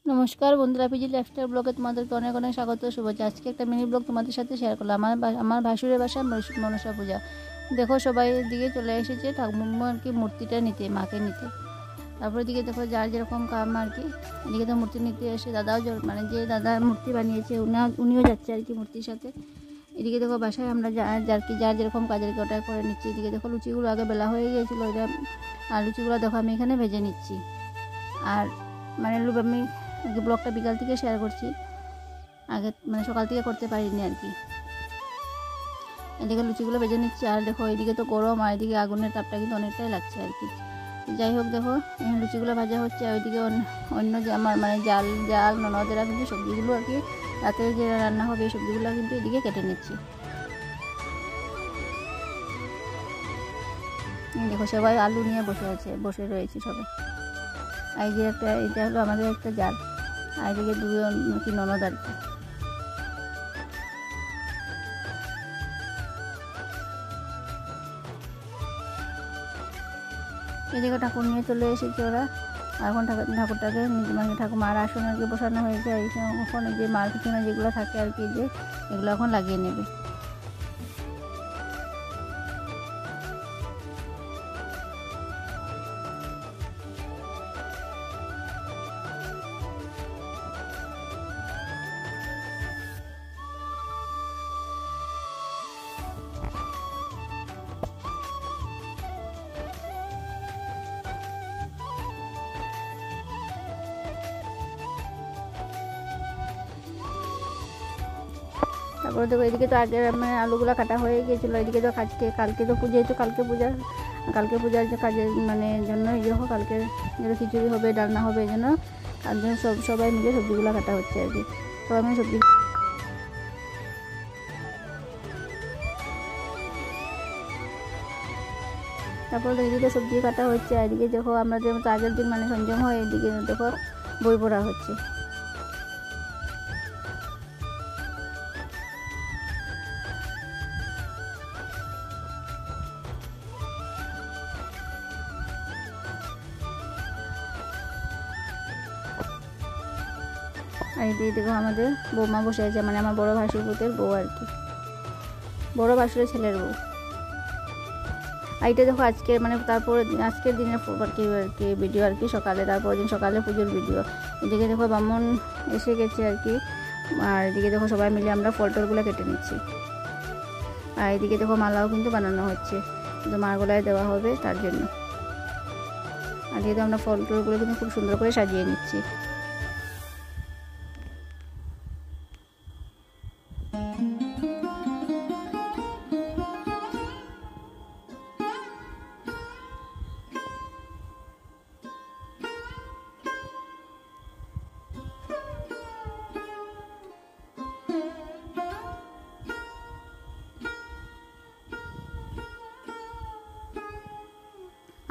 নমস্কার বন্ধুরা, PG lifestyle ব্লগে তোমাদেরকে অনেক অনেক স্বাগত, শুভেচ্ছা। আজকে একটা মিনি ব্লগ তোমাদের সাথে শেয়ার করলাম। আমার ভাসুরের বাসা মনসা পূজা। দেখো সবাই দিকে চলে এসেছে ঠাকুমা আর কি মূর্তিটা নিতে, মাকে নিতে। তারপরে দিকে দেখো যার যেরকম কাম আর কি, এদিকে তো মূর্তি নিতে এসে দাদাও মানে যে দাদা মূর্তি বানিয়েছে উনিও যাচ্ছে আর কি মূর্তির সাথে। এদিকে দেখো বাসায় আমরা যার যেরকম কাজের ওটা করে নিচ্ছি। এদিকে দেখো লুচিগুলো আগে বেলা হয়ে গিয়েছিলো, এটা আর লুচিগুলো দেখো আমি এখানে ভেজে নিচ্ছি। আর মানে আমি ব্লগটা বিকাল থেকে শেয়ার করছি, আগে মানে সকাল থেকে করতে পারিনি আর কি। এদিকে লুচিগুলো ভেজে নিচ্ছি, আর দেখো এদিকে তো গরম, আর এদিকে আগুনের তাপটা কিন্তু অনেকটাই লাগছে আর কি। যাই হোক দেখো লুচিগুলো ভাজা হচ্ছে, আর ওইদিকে অন্য যে আমার মানে জাল ননদেরা কিন্তু সবজিগুলো আর কি রাতে যে রান্না হবে এই সবজিগুলো কিন্তু এদিকে কেটে নিচ্ছি। দেখো সবাই আলু নিয়ে বসে রয়েছে সবাই। এই যে এটা হলো আমাদের একটা জাল, আর এদিকে দুজন কি ননদ আর কি। এদিকে ঠাকুর নিয়ে চলে এসেছে ওরা। এখন ঠাকুরটাকে মানে ঠাকুমার আসনে আর কি বসানো হয়েছে। ওখানে যে মার পিছনে যেগুলো থাকে আর কি, যে এগুলো এখন লাগিয়ে নেবে। তারপরে দেখো এদিকে তো আগে মানে আলুগুলো কাটা হয়ে গিয়েছিলো। এদিকে তো কালকে তো পুজো, যেহেতু কালকে পূজার যে কাজের মানে জন্য এই দেখো কালকে যেটা খিচুড়ি হবে, ডালনা হবে, এই জন্য তার জন্য সবাই মিলে সবজিগুলো কাটা হচ্ছে আর কি। সবাই মিলে সবজি। তারপরে এদিকে সবজি কাটা হচ্ছে, এদিকে দেখো আমরা যে আগের দিন মানে সংযম হয়, এদিকে দেখো বই পড়া হচ্ছে। আর এদিকে দেখো আমাদের বৌমা বসে আছে, মানে আমার বড় ভাসুর পুতের বউ আর কি, বড় ভাসুরের ছেলের বউ। আর এটা দেখো আজকে মানে তারপরে আজকের দিনের আর কি ভিডিও আর কি, সকালে তারপর দিন সকালে পুজোর ভিডিও। এদিকে দেখো ব্রাহ্মণ এসে গেছে আর কি, আর এদিকে দেখো সবাই মিলে আমরা ফল টলগুলো কেটে নিচ্ছি। আর এদিকে দেখো মালাও কিন্তু বানানো হচ্ছে, কিন্তু মার গলায় দেওয়া হবে তার জন্য। আর এদিকে আমরা ফল টলগুলো কিন্তু খুব সুন্দর করে সাজিয়ে নিচ্ছি।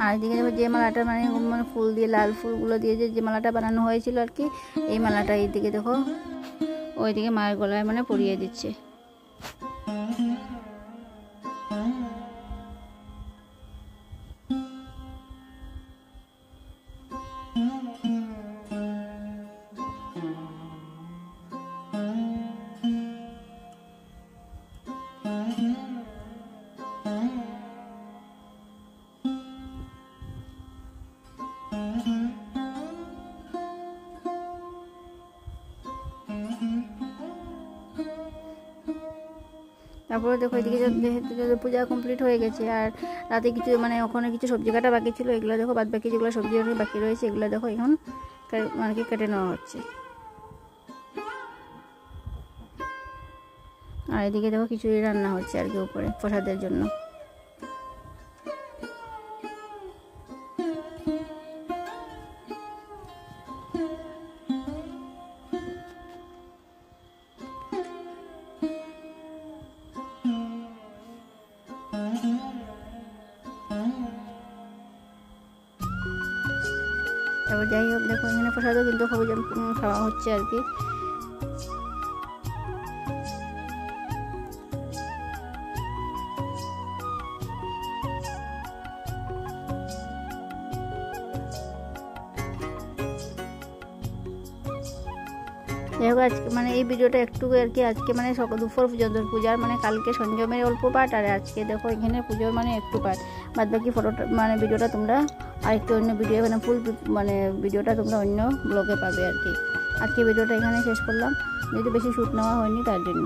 আর এদিকে দেখো যে মালাটা মানে ফুল দিয়ে, লাল ফুলগুলো দিয়ে যে মালাটা বানানো হয়েছিল আর কি, এই মালাটা এইদিকে দেখো ওইদিকে মায়ের গলায় মানে পরিয়ে দিচ্ছে। তারপরে দেখো এদিকে যেহেতু পূজা কমপ্লিট হয়ে গেছে, আর রাতে কিছু মানে ওখানে কিছু সবজি কাটা বাকি ছিল, এগুলো দেখো বাদ বাকি যেগুলো সবজি বাকি রয়েছে এগুলো দেখো এখন মানে কি কেটে নেওয়া হচ্ছে। আর এদিকে দেখো খিচুড়ি রান্না হচ্ছে আর কি উপরে প্রসাদের জন্য। তারপর যাই হোক দেখো এখানে প্রসাদও কিন্তু খাওয়া হচ্ছে আর কি। যাই হোক আজকে মানে এই ভিডিওটা একটু আর কি, আজকে মানে সকাল দুপুর পর্যন্ত পূজার, মানে কালকে সঞ্জমের অল্প পাঠ, আর আজকে দেখো এখানে পুজোর মানে একটু পাঠ, বাদ বাকি ফটোটা মানে ভিডিওটা তোমরা আরেকটু অন্য ভিডিও মানে ফুল মানে ভিডিওটা তোমরা অন্য ব্লগে পাবে আর কি। আজকে ভিডিওটা এখানে শেষ করলাম, যেহেতু বেশি শ্যুট নেওয়া হয়নি তার জন্য।